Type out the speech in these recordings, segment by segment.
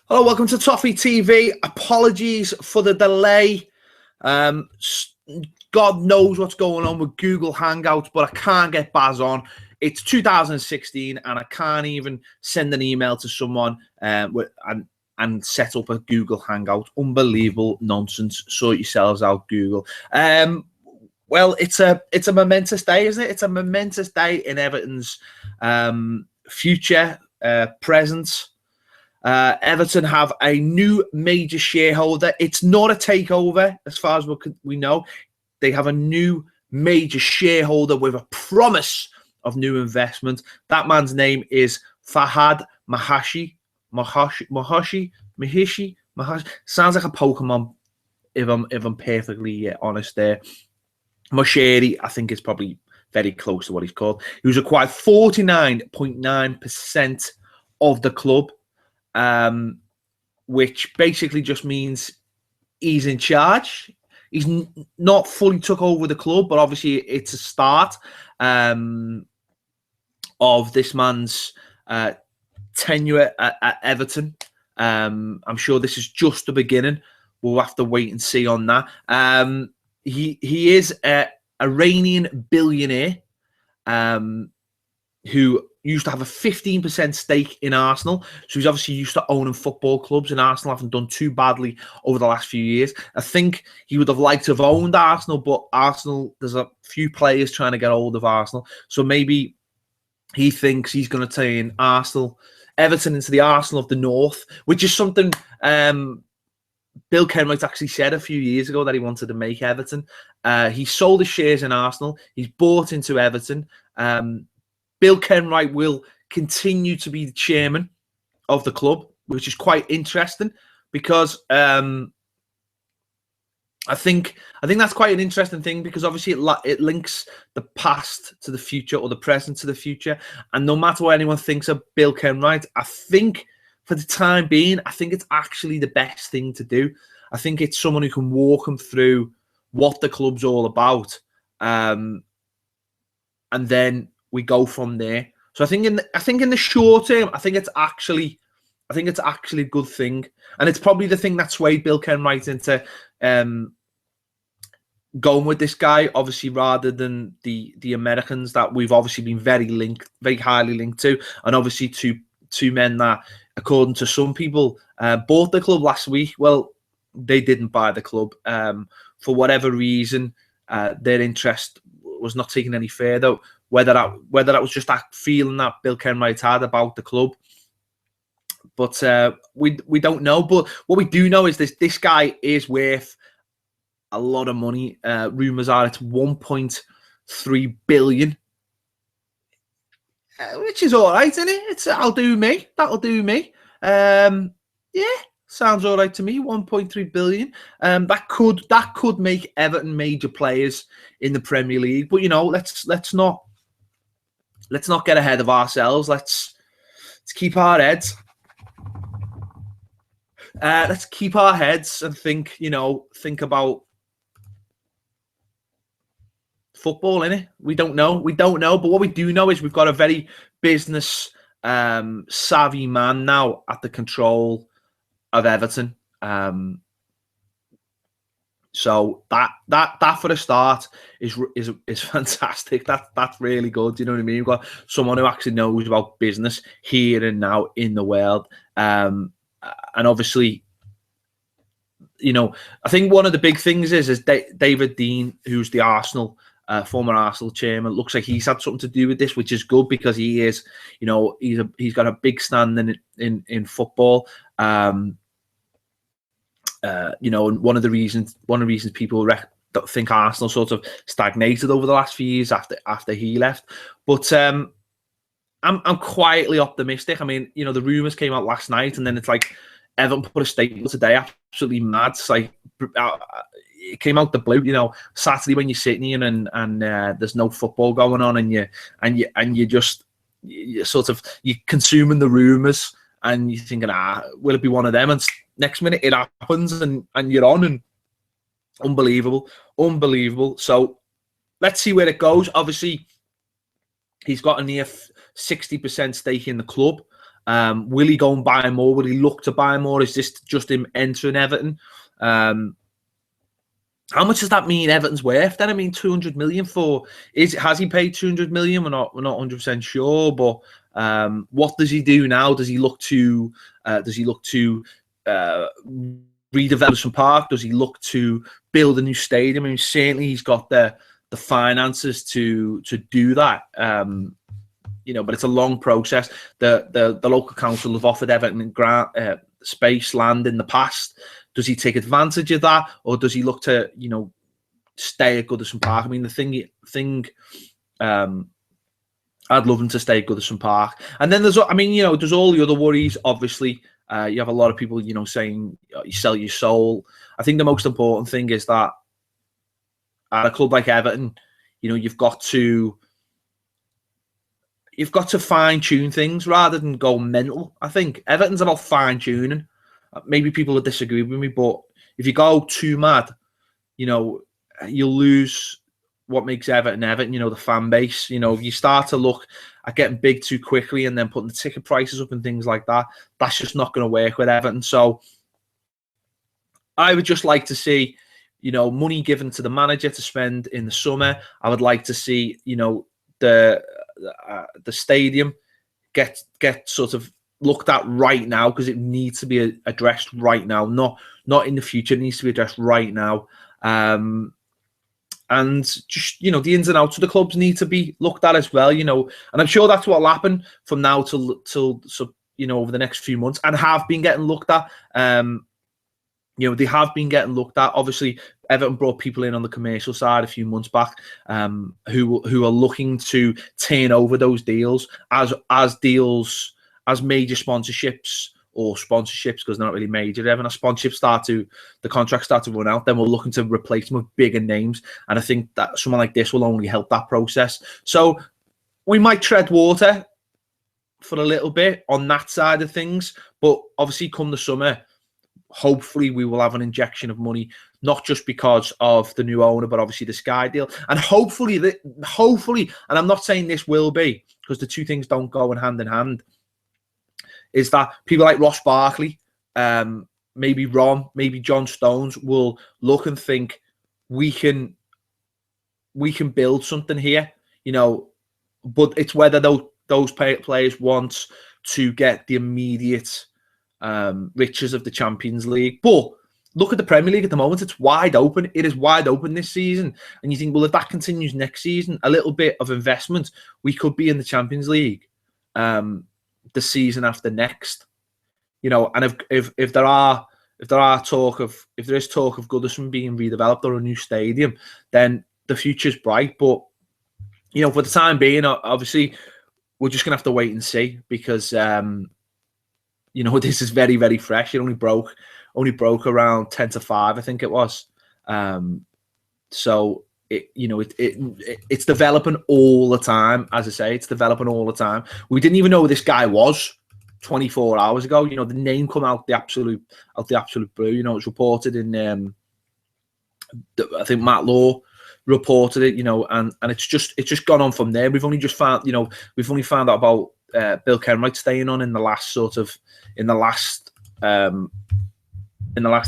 Hello, welcome to Toffee TV. Apologies for the delay. God knows what's going on with Google Hangouts, but I can't get Baz on. It's 2016, and I can't even send an email to someone and set up a Google Hangout. Unbelievable nonsense. Sort yourselves out, Google. Well, it's a momentous day, isn't it? It's a momentous day in Everton's future, present. Everton have a new major shareholder. It's not a takeover, as far as we know. They have a new major shareholder with a promise of new investment. That man's name is Farhad Moshiri. Sounds like a Pokemon, if I'm perfectly honest there. Moshiri, I think, is probably very close to what he's called. He was acquired 49.9% of the club. Which basically just means he's in charge. He's not fully took over the club, but obviously it's a start of this man's tenure at Everton. I'm sure this is just the beginning. We'll have to wait and see on that. He is a Iranian billionaire who used to have a 15% stake in Arsenal. So he's obviously used to owning football clubs, and Arsenal haven't done too badly over the last few years. I think he would have liked to have owned Arsenal, but Arsenal, there's a few players trying to get hold of Arsenal. So maybe he thinks he's going to turn Everton into the Arsenal of the North, which is something Bill Kenwright actually said a few years ago, that he wanted to make Everton. He sold his shares in Arsenal. He's bought into Everton. Bill Kenwright will continue to be the chairman of the club, which is quite interesting because I think that's quite an interesting thing, because obviously it links the past to the future, or the present to the future. And no matter what anyone thinks of Bill Kenwright, I think for the time being, I think it's actually the best thing to do. I think it's someone who can walk them through what the club's all about, and then we go from there. So I think in the short term, I think it's actually a good thing, and it's probably the thing that swayed Bill Kenwright into going with this guy, obviously, rather than the Americans that we've obviously been very highly linked to, and obviously two men that, according to some people, bought the club last week. Well, they didn't buy the club for whatever reason. Their interest was not taken any further. Whether that was just that feeling that Bill Kenwright had about the club, but we don't know. But what we do know is this guy is worth a lot of money. Rumors are it's 1.3 billion, which is all right, isn't it? That'll do me. Yeah, sounds all right to me. 1.3 billion. That could make Everton major players in the Premier League. But let's not get ahead of ourselves. Let's keep our heads. Let's keep our heads and think about football, innit? We don't know. But what we do know is we've got a very business savvy man now at the control of Everton. So that for a start is fantastic. That's really good. You know what I mean? You've got someone who actually knows about business here and now in the world. And obviously, I think one of the big things is David Dean, who's the former Arsenal chairman. Looks like he's had something to do with this, which is good, because he is, he's got a big stand in football. And one of the reasons people think Arsenal sort of stagnated over the last few years after he left. But I'm quietly optimistic. I mean, the rumours came out last night, and then it's like Everton put a statement today, absolutely mad. It's like it came out the blue. Saturday when you're sitting here and there's no football going on, and you're consuming the rumours, and you're thinking, will it be one of them? And next minute it happens, and you're on, and unbelievable. So let's see where it goes. Obviously, he's got a near 60% stake in the club. Will he go and buy more? Will he look to buy more? Is this just him entering Everton? How much does that mean Everton's worth? Then I mean, 200 million for has he paid 200 million? We're not 100% sure, but what does he do now? Does he look to redevelop some park? Does he look to build a new stadium? I mean, certainly he's got the finances to do that. But it's a long process. The local council have offered Everton space, land in the past. Does he take advantage of that, or does he look to, stay at Goodison Park? I mean, the thing, I'd love him to stay at Goodison Park. And then there's all the other worries. Obviously, you have a lot of people, saying you sell your soul. I think the most important thing is that at a club like Everton, you've got to fine tune things rather than go mental. I think Everton's about fine tuning. Maybe people will disagree with me, but if you go too mad, you'll lose what makes Everton Everton, the fan base. If you start to look at getting big too quickly and then putting the ticket prices up and things like that, that's just not going to work with Everton. So I would just like to see, money given to the manager to spend in the summer. I would like to see, the stadium get sort of looked at right now, because it needs to be addressed right now, not in the future. It needs to be addressed right now. And just, the ins and outs of the clubs need to be looked at as well, and I'm sure that's what will happen from now till over the next few months, and have been getting looked at. They have been getting looked at. Obviously, Everton brought people in on the commercial side a few months back, who are looking to turn over those deals as major sponsorships, because they're not really major. Ever as sponsorships the contracts start to run out, then we're looking to replace them with bigger names. And I think that someone like this will only help that process. So we might tread water for a little bit on that side of things, but obviously come the summer, hopefully we will have an injection of money, not just because of the new owner, but obviously the Sky deal. And hopefully, and I'm not saying this will be, because the two things don't go hand in hand, is that people like Ross Barkley, maybe Ron, maybe John Stones will look and think, we can build something here, but it's whether those players want to get the immediate riches of the Champions League. But look at the Premier League at the moment. It's wide open. It is wide open this season. And you think, well, if that continues next season, a little bit of investment, we could be in the Champions League the season after next. And if there is talk of Goodison being redeveloped or a new stadium, then the future's bright. But for the time being, obviously, we're just gonna have to wait and see, because this is very, very fresh. It only broke around 10 to 5, I think it was. So it's developing all the time. As I say, it's developing all the time. We didn't even know who this guy was 24 hours ago. The name come out the absolute blue. It was reported in I think Matt Law reported it. And it's just gone on from there. We've only found out about Bill Kenwright staying on in the last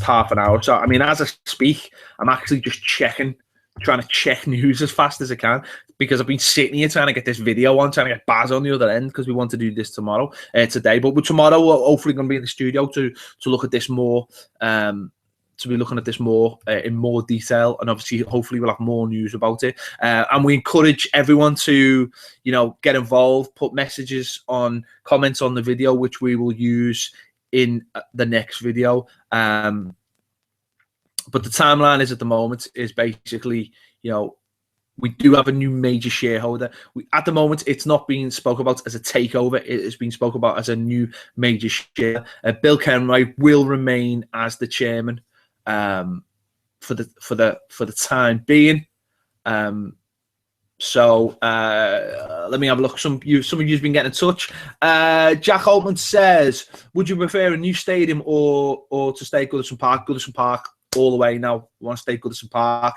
half an hour. So I mean, as I speak, I'm actually just trying to check news as fast as I can, because I've been sitting here trying to get this video on, trying to get Baz on the other end, because we want to do this today. But tomorrow we're hopefully going to be in the studio to look at this more, to be looking at this more in more detail, and obviously hopefully we'll have more news about it. And we encourage everyone to get involved, put messages on, comments on the video, which we will use in the next video. But the timeline is at the moment is basically, we do have a new major shareholder. At the moment, it's not being spoke about as a takeover. It is being spoke about as a new major share. Bill Kenwright will remain as the chairman for the time being. So let me have a look. Some of you have been getting in touch. Jack Altman says, would you prefer a new stadium or to stay at Goodison Park? Goodison Park all the way now. We want to stay at Goodison Park.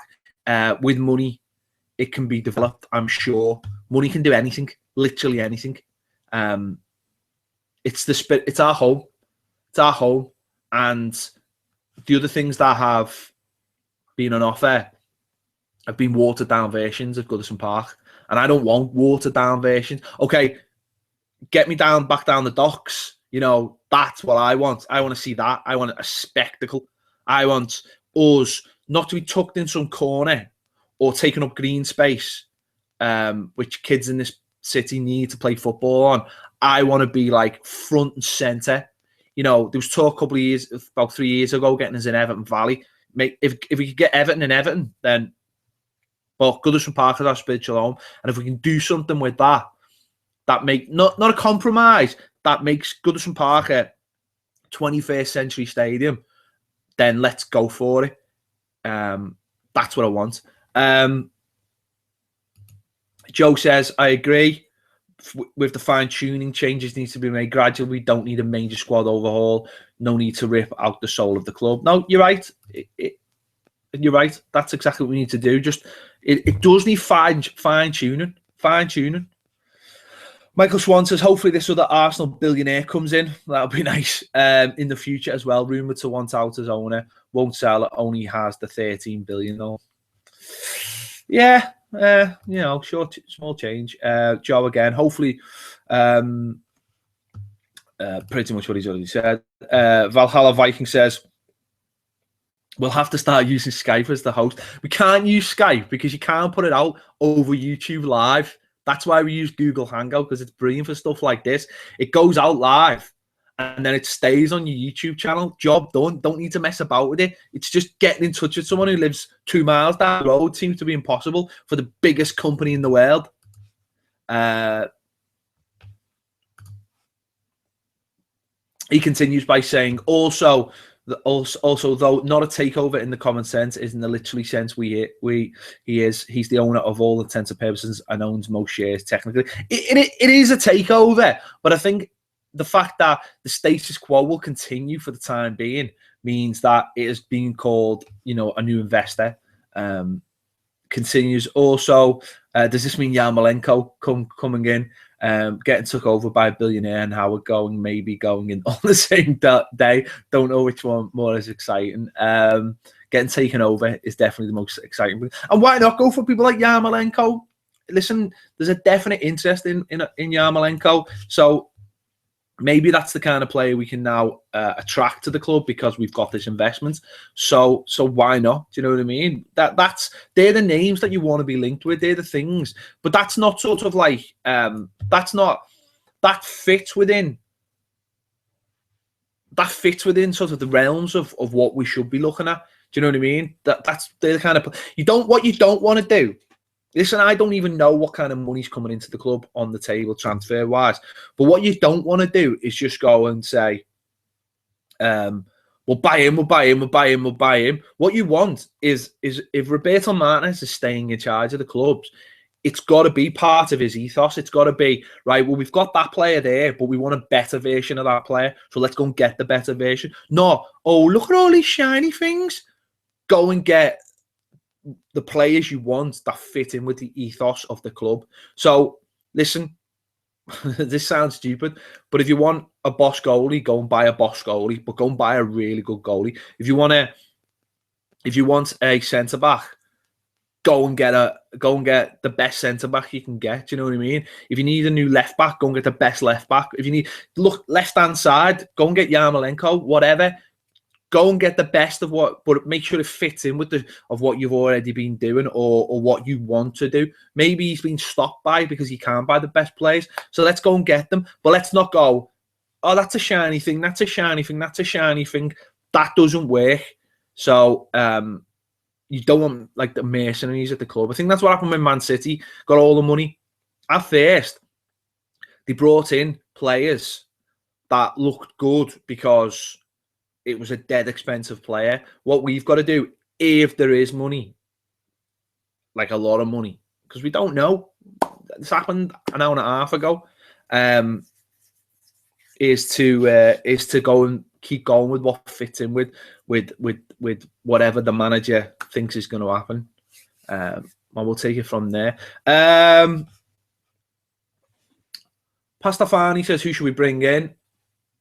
With money, it can be developed, I'm sure. Money can do anything, literally anything. It's the spirit. It's our home. It's our home. And the other things that have been on offer have been watered down versions of Goodison Park. And I don't want watered down versions. Okay, get me back down the docks. That's what I want. I want to see that. I want a spectacle. I want us not to be tucked in some corner or taking up green space, which kids in this city need to play football on. I want to be like front and centre. There was talk about 3 years ago, getting us in Everton Valley. If we could get Everton in Everton, then Goodison Park is our spiritual home. And if we can do something with that make not a compromise, that makes Goodison Park a 21st century stadium, then let's go for it. That's what I want. Joe says, I agree with the fine-tuning. Changes needs to be made gradually. We don't need a major squad overhaul. No need to rip out the soul of the club. No, you're right. You're right. That's exactly what we need to do. Just it does need fine-tuning. Fine-tuning. Michael Swan says, hopefully this other Arsenal billionaire comes in. That'll be nice in the future as well. Rumoured to want out as owner. Won't sell it. Only has the 13 billion though. Yeah. Short, small change. Joe again. Hopefully, pretty much what he's already said. Valhalla Viking says, we'll have to start using Skype as the host. We can't use Skype because you can't put it out over YouTube Live. That's why we use Google Hangout, because it's brilliant for stuff like this. It goes out live and then it stays on your YouTube channel. Job done. Don't need to mess about with it. It's just getting in touch with someone who lives 2 miles down the road seems to be impossible for the biggest company in the world. He continues by saying, also, though not a takeover in the common sense, is in the literally sense he's the owner of all intents and purposes and owns most shares technically. It is a takeover, but I think the fact that the status quo will continue for the time being means that it is being called, a new investor. Continues also, does this mean Yarmolenko coming in? Getting took over by a billionaire and Howard maybe going in on the same day. Don't know which one more is exciting. Getting taken over is definitely the most exciting. And why not go for people like Yarmolenko? Listen, there's a definite interest in Yarmolenko. So maybe that's the kind of player we can now attract to the club because we've got this investment. So why not? Do you know what I mean? They're the names that you want to be linked with. They're the things, but that's not sort of like that fits within sort of the realms of what we should be looking at. Do you know what I mean? That's the kind of what you don't want to do. Listen, I don't even know what kind of money's coming into the club on the table transfer-wise. But what you don't want to do is just go and say, we'll buy him. What you want is if Roberto Martinez is staying in charge of the clubs, it's got to be part of his ethos. It's got to be, right, well, we've got that player there, but we want a better version of that player. So let's go and get the better version. No, look at all these shiny things. Go and get the players you want that fit in with the ethos of the club. So listen, this sounds stupid, but if you want a boss goalie, go and buy a boss goalie, but go and buy a really good goalie. If you want a centre back, go and get the best centre back you can get. Do you know what I mean? If you need a new left back, go and get the best left back. If you need left hand side, go and get Yarmolenko, whatever. Go and get the best of but make sure it fits in with what you've already been doing or what you want to do. Maybe he's been stopped by because he can't buy the best players. So let's go and get them. But let's not go, that's a shiny thing. That's a shiny thing. That's a shiny thing. That doesn't work. So you don't want like the mercenaries at the club. I think that's what happened when Man City got all the money. At first, they brought in players that looked good because it was a dead expensive player. What we've got to do, if there is money, like a lot of money, because we don't know, this happened an hour and a half ago, is to go and keep going with what fits in with whatever the manager thinks is going to happen. And we'll take it from there. Pastafani says, who should we bring in?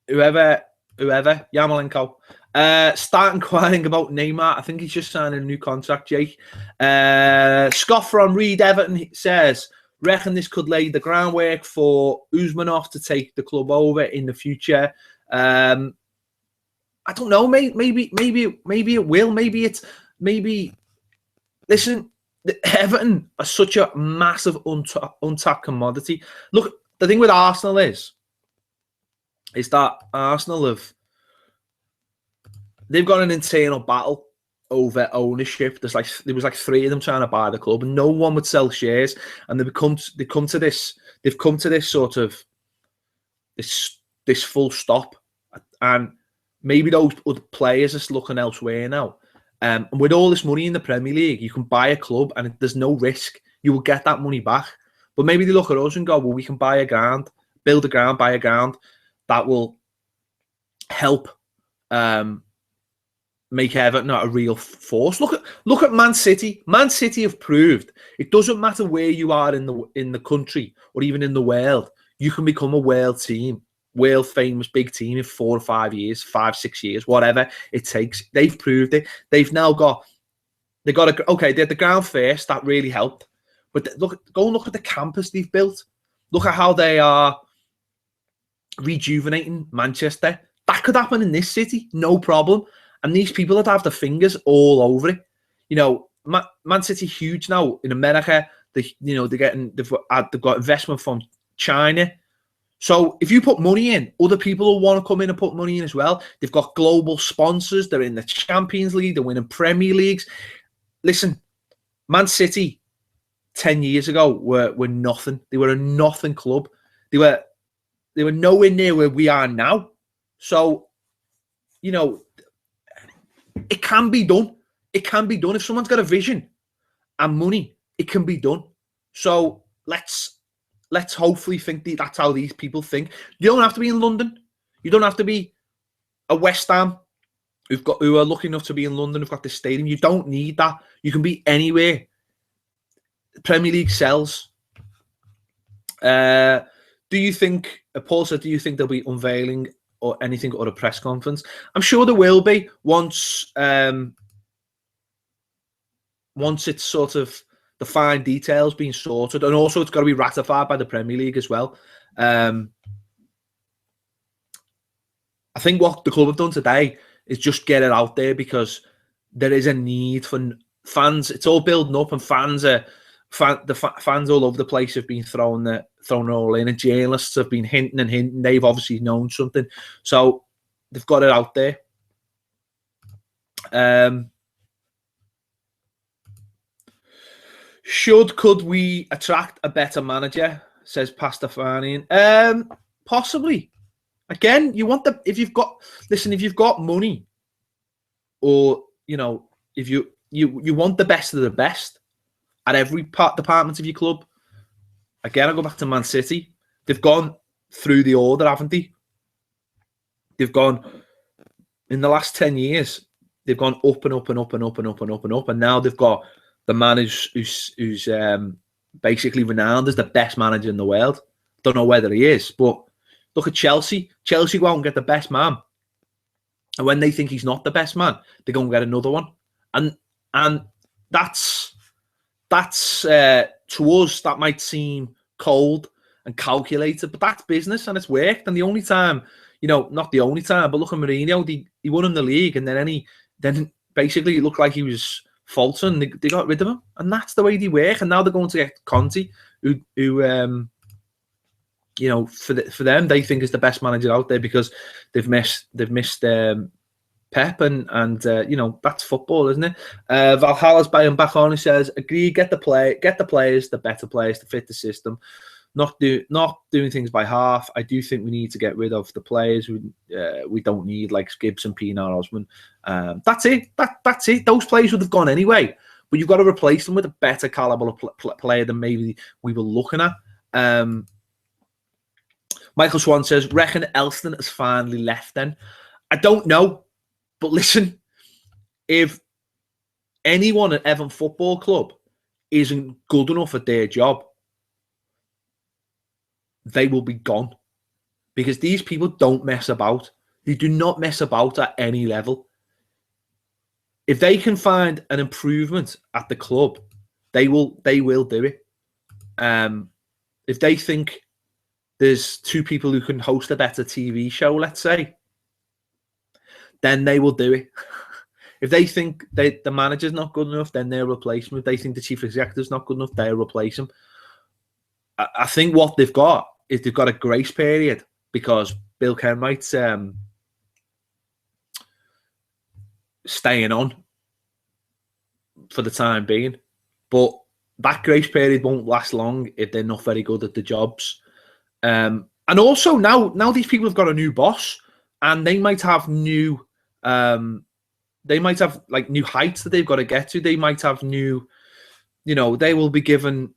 Whoever, Yarmolenko. Start inquiring about Neymar. I think he's just signing a new contract, Jake. Scott from Reed Everton says, reckon this could lay the groundwork for Usmanov to take the club over in the future. I don't know. Maybe it will. Maybe. Listen, Everton are such a massive untapped commodity. Look, the thing with Arsenal is that Arsenal they've got an internal battle over ownership. There was like 3 of them trying to buy the club, and no one would sell shares. And they've come to this sort of this full stop. And maybe those other players are looking elsewhere now. And with all this money in the Premier League, you can buy a club and there's no risk. You will get that money back. But maybe they look at us and go, well, we can buy a ground, build a ground, buy a ground that will help make Everton a real force. Look at Man City. Man City have proved it doesn't matter where you are in the country or even in the world. You can become a world team, world famous big team in 4 or 5 years, 5, 6 years, whatever it takes. They've proved it. They've now got. They had the ground first. That really helped. But go and look at the campus they've built. Look at how they are rejuvenating Manchester. That could happen in this city, no problem. And these people that have their fingers all over it. You know, Man City huge now in America. They've got investment from China. So if you put money in, other people will want to come in and put money in as well. They've got global sponsors. They're in the Champions League. They're winning Premier Leagues. Listen, Man City 10 years ago were nothing. They were a nothing club. They were nowhere near where we are now. So, you know, it can be done. It can be done. If someone's got a vision and money, it can be done. So let's hopefully think that's how these people think. You don't have to be in London. You don't have to be a West Ham who are lucky enough to be in London, who've got this stadium. You don't need that. You can be anywhere. The Premier League sells. Do you think, Paul said, do you think they'll be unveiling or anything or a press conference? I'm sure there will be once it's sort of the fine details being sorted, and also it's got to be ratified by the Premier League as well. I think what the club have done today is just get it out there because there is a need for fans. It's all building up, and fans all over the place have been thrown it all in, and journalists have been hinting. They've obviously known something, so they've got it out there. Could we attract a better manager? Says Pastafarian. Possibly. Again, if you've got money, or you know, if you want the best of the best at every department of your club. Again, I go back to Man City. They've gone through the order, haven't they? They've gone in the last 10 years. They've gone up and up and up and up and up and up and up, and now they've got the man who's basically renowned as the best manager in the world. Don't know whether he is, but look at Chelsea. Chelsea go out and get the best man, and when they think he's not the best man, they go and get another one. And that's to us that might seem cold and calculated, but that's business and it's worked. And the only time, not the only time, but look at Mourinho. He won him the league, and then basically it looked like he was faltering. They got rid of him, and that's the way they work. And now they're going to get Conte, who for them, they think is the best manager out there because they've missed Pep, and that's football, isn't it? Valhalla's buying back on. He says, agree, get the players, the better players to fit the system, not doing things by half. I do think we need to get rid of the players we don't need, like Gibson, Pienaar, Osman. That's it. That's it. Those players would have gone anyway, but you've got to replace them with a better caliber of player than maybe we were looking at. Michael Swan says, reckon Elston has finally left then? I don't know. But listen, if anyone at Everton Football Club isn't good enough at their job, they will be gone. because these people don't mess about. They do not mess about at any level. If they can find an improvement at the club, they will do it. If they think there's two people who can host a better TV show, let's say, then they will do it. If they think the manager's not good enough, then they'll replace him. If they think the chief executive's not good enough, they'll replace him. I think what they've got is they've got a grace period because Bill Kenwright's staying on for the time being. But that grace period won't last long if they're not very good at the jobs. And also now these people have got a new boss, and they might have new like new heights that they've got to get to. They might have new, they will be given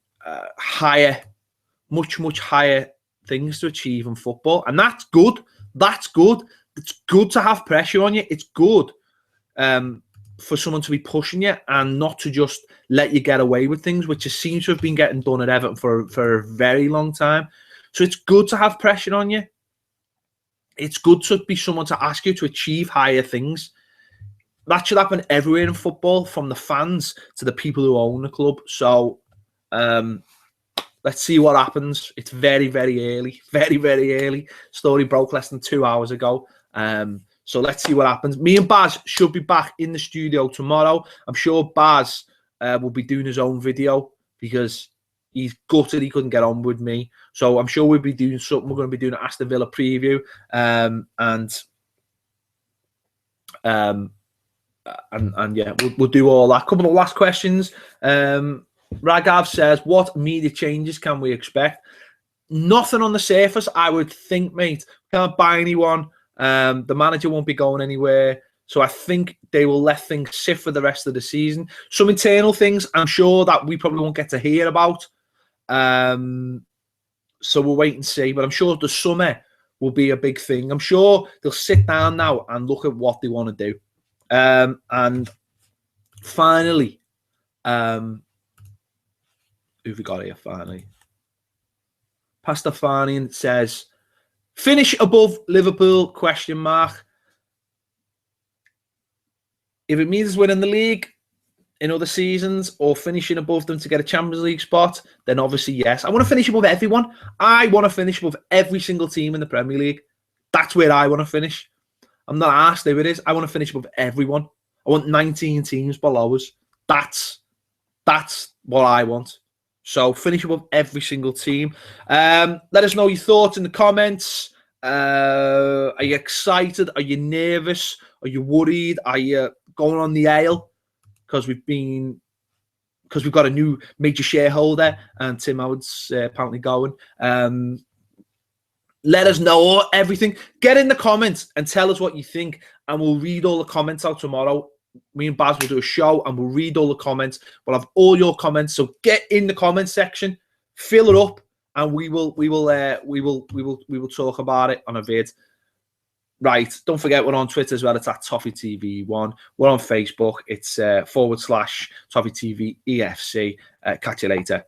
much higher things to achieve in football, and that's good. That's good. It's good to have pressure on you. It's good for someone to be pushing you and not to just let you get away with things, which seems to have been getting done at Everton for a very long time. So it's good to have pressure on you. It's good to be someone to ask you to achieve higher things. That should happen everywhere in football, from the fans to the people who own the club. So let's see what happens. It's very, very early. Very, very early. Story broke less than 2 hours ago. So let's see what happens. Me and Baz should be back in the studio tomorrow. I'm sure Baz will be doing his own video because he's gutted he couldn't get on with me. So I'm sure we'll be doing something. We're going to be doing an Aston Villa preview. And yeah, we'll do all that. Couple of last questions. Ragav says, what media changes can we expect? Nothing on the surface, I would think, mate. Can't buy anyone. The manager won't be going anywhere. So I think they will let things sit for the rest of the season. Some internal things, I'm sure, that we probably won't get to hear about. So we'll wait and see. But I'm sure the summer will be a big thing. I'm sure they'll sit down now and look at what they want to do. And finally, who've we got here finally? Pastor Farnian says, finish above Liverpool, ? If it means winning the league in other seasons or finishing above them to get a Champions League spot, then obviously yes. I want to finish above everyone. I want to finish above every single team in the Premier League. That's where I want to finish. I'm not asked who it is. I want to finish above everyone. I want 19 teams below us. That's what I want. So finish above every single team. Let us know your thoughts in the comments. Are you excited? Are you nervous? Are you worried? Are you going on the ale? Because we've got a new major shareholder and Tim Howard's apparently going. Let us know everything. Get in the comments and tell us what you think, and we'll read all the comments out tomorrow. Me and Baz will do a show and we'll read all the comments. We'll have all your comments. So get in the comment section, fill it up, and we will talk about it on a vid. Right. Don't forget we're on Twitter as well. It's at Toffee TV 1. We're on Facebook. It's /Toffee TV EFC. Catch you later.